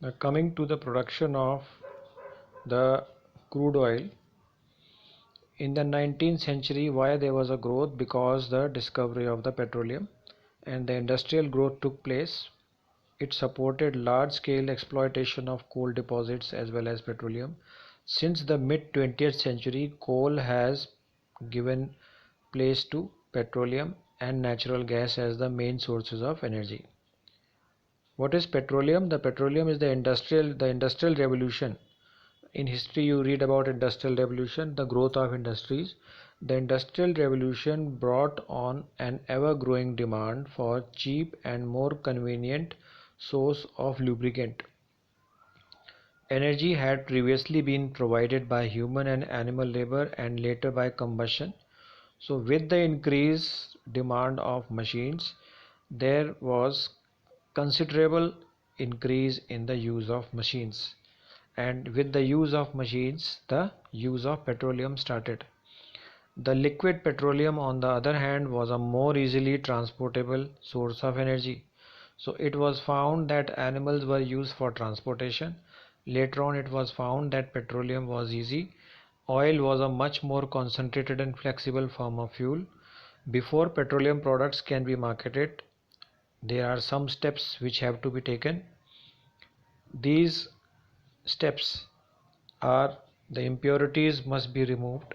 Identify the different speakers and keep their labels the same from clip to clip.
Speaker 1: Now coming to the production of the crude oil in the 19th century, why there was a growth? Because the discovery of the petroleum and the industrial growth took place. It supported large scale exploitation of coal deposits as well as petroleum. Since the mid 20th century, coal has given place to petroleum and natural gas as the main sources of energy. What is petroleum? The petroleum is the industrial revolution. In history you read about industrial revolution, the growth of industries. The industrial revolution brought on an ever growing demand for cheap and more convenient source of lubricant. Energy had previously been provided by human and animal labor and later by combustion. So with the increased demand of machines, there was considerable increase in the use of machines, and with the use of machines the use of petroleum started. The liquid petroleum on the other hand was a more easily transportable source of energy. So it was found that animals were used for transportation. Later on it was found that petroleum was easy. Oil was a much more concentrated and flexible form of fuel. Before petroleum products can be marketed, there are some steps which have to be taken. These steps are: the impurities must be removed.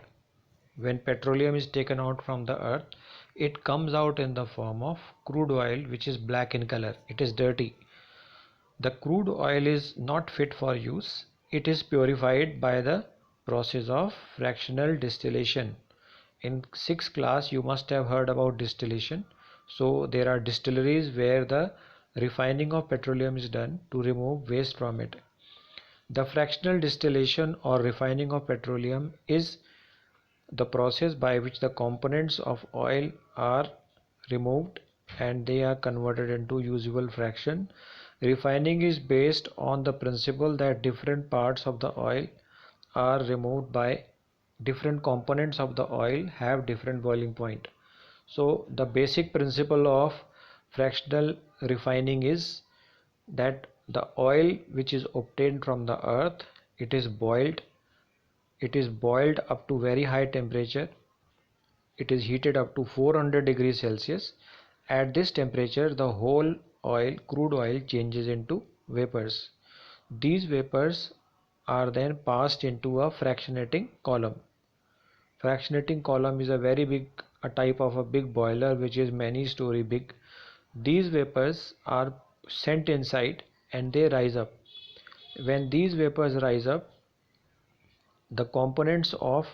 Speaker 1: When petroleum is taken out from the earth, it comes out in the form of crude oil, which is black in color. It is dirty. The crude oil is not fit for use. It is purified by the process of fractional distillation. In 6th class you must have heard about distillation. So there are distilleries where the refining of petroleum is done to remove waste from it. The fractional distillation or refining of petroleum is the process by which the components of oil are removed and they are converted into usable fraction. Refining is based on the principle that different parts of the oil are removed by different components of the oil have different boiling point. So the basic principle of fractional refining is that the oil which is obtained from the earth, it is boiled up to very high temperature. It is heated up to 400 degrees Celsius. At this temperature the whole oil, crude oil, changes into vapors. These vapors are then passed into a fractionating column. Fractionating column is a type of a big boiler which is many story big. These vapors are sent inside and they rise up. When these vapors rise up, the components of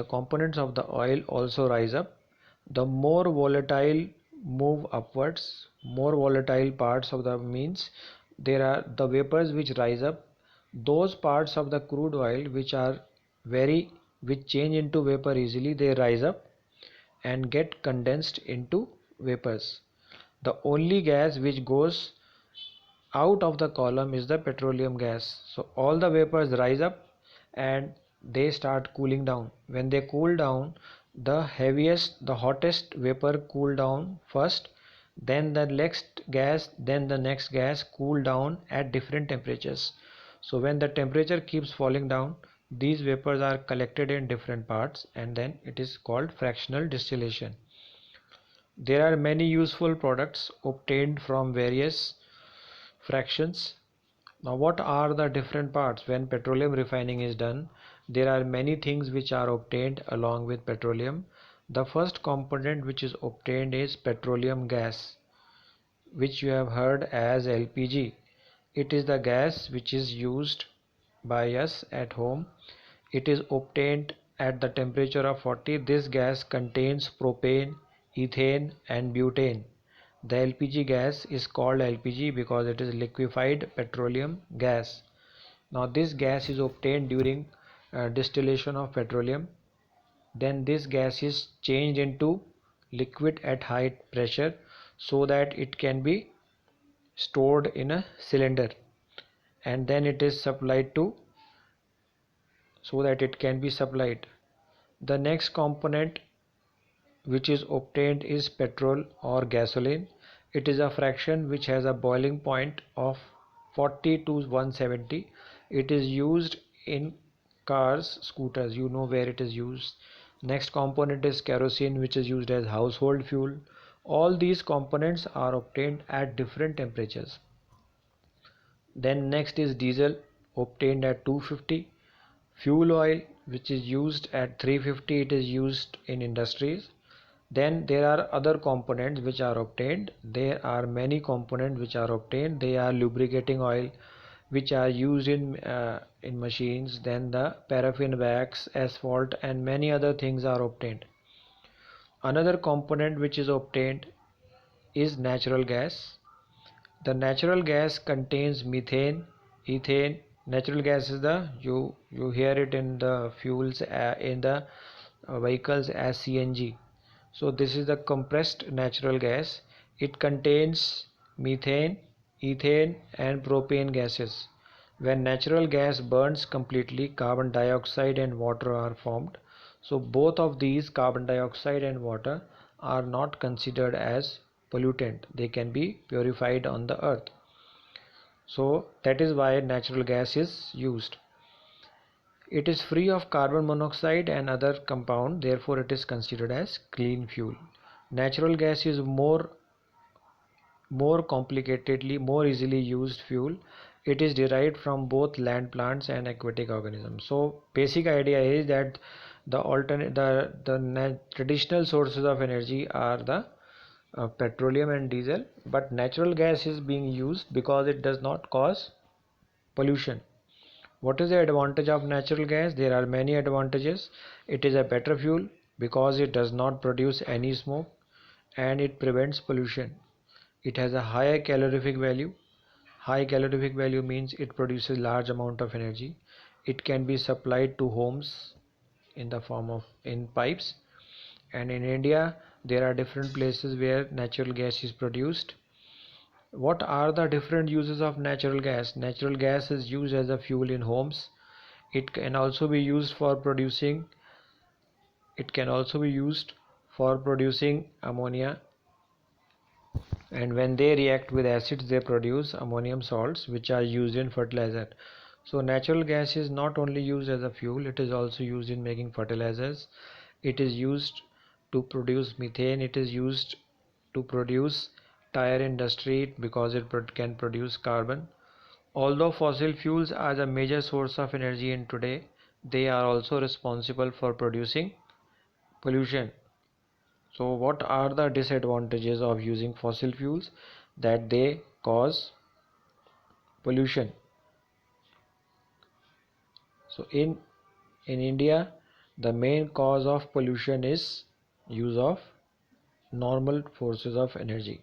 Speaker 1: the oil also rise up. The more volatile move upwards, more volatile parts of the means there are the vapors which rise up. Those parts of the crude oil which change into vapor easily, they rise up and get condensed into vapors. The only gas which goes out of the column is the petroleum gas. So all the vapors rise up and they start cooling down. When they cool down, the hottest vapor cool down first, then the next gas cool down at different temperatures. So when the temperature keeps falling down, these vapors are collected in different parts and then it is called fractional distillation. There are many useful products obtained from various fractions. Now what are the different parts? When petroleum refining is done, there are many things which are obtained along with petroleum. The first component which is obtained is petroleum gas, which you have heard as LPG. It is the gas which is used by us at home. It is obtained at the temperature of 40. This gas contains propane, ethane and butane. The LPG gas is called LPG because it is liquefied petroleum gas. Now this gas is obtained during distillation of petroleum. Then this gas is changed into liquid at high pressure so that it can be stored in a cylinder, and then it is supplied to so that it can be supplied. The next component which is obtained is petrol or gasoline. It is a fraction which has a boiling point of 40 to 170. It is used in cars, scooters, you know where it is used. Next component is kerosene, which is used as household fuel. All these components are obtained at different temperatures. Then next is diesel, obtained at 250. Fuel oil, which is used at 350, it is used in industries. Then there are other components which are obtained. There are many components which are obtained. They are lubricating oil, which are used in machines. Then the paraffin wax, asphalt, and many other things are obtained. Another component which is obtained is natural gas. The natural gas contains methane, ethane. Natural gas is the you hear it in the fuels in the vehicles as CNG. So this is the compressed natural gas. It contains methane, ethane, and propane gases. When natural gas burns completely, carbon dioxide and water are formed. So both of these, carbon dioxide and water, are not considered as pollutant. They can be purified on the earth. So that is why natural gas is used. It is free of carbon monoxide and other compound, therefore it is considered as clean fuel. Natural gas is more complicatedly, more easily used fuel. It is derived from both land plants and aquatic organisms. So basic idea is that the traditional sources of energy are the petroleum and diesel, but natural gas is being used because it does not cause pollution. What is the advantage of natural gas? There are many advantages. It is a better fuel because it does not produce any smoke and it prevents pollution. It has a higher calorific value. High calorific value means it produces large amount of energy. It can be supplied to homes in the form of in pipes. And in India, there are different places where natural gas is produced. What are the different uses of natural gas? Natural gas is used as a fuel in homes. It can also be used for producing ammonia, and when they react with acids they produce ammonium salts which are used in fertilizer. So natural gas is not only used as a fuel, it is also used in making fertilizers. It is used to produce methane. It is used to produce tire industry because it can produce carbon. Although fossil fuels are the major source of energy in today, they are also responsible for producing pollution. So what are the disadvantages of using fossil fuels? That they cause pollution. So in India, the main cause of pollution is use of normal sources of energy.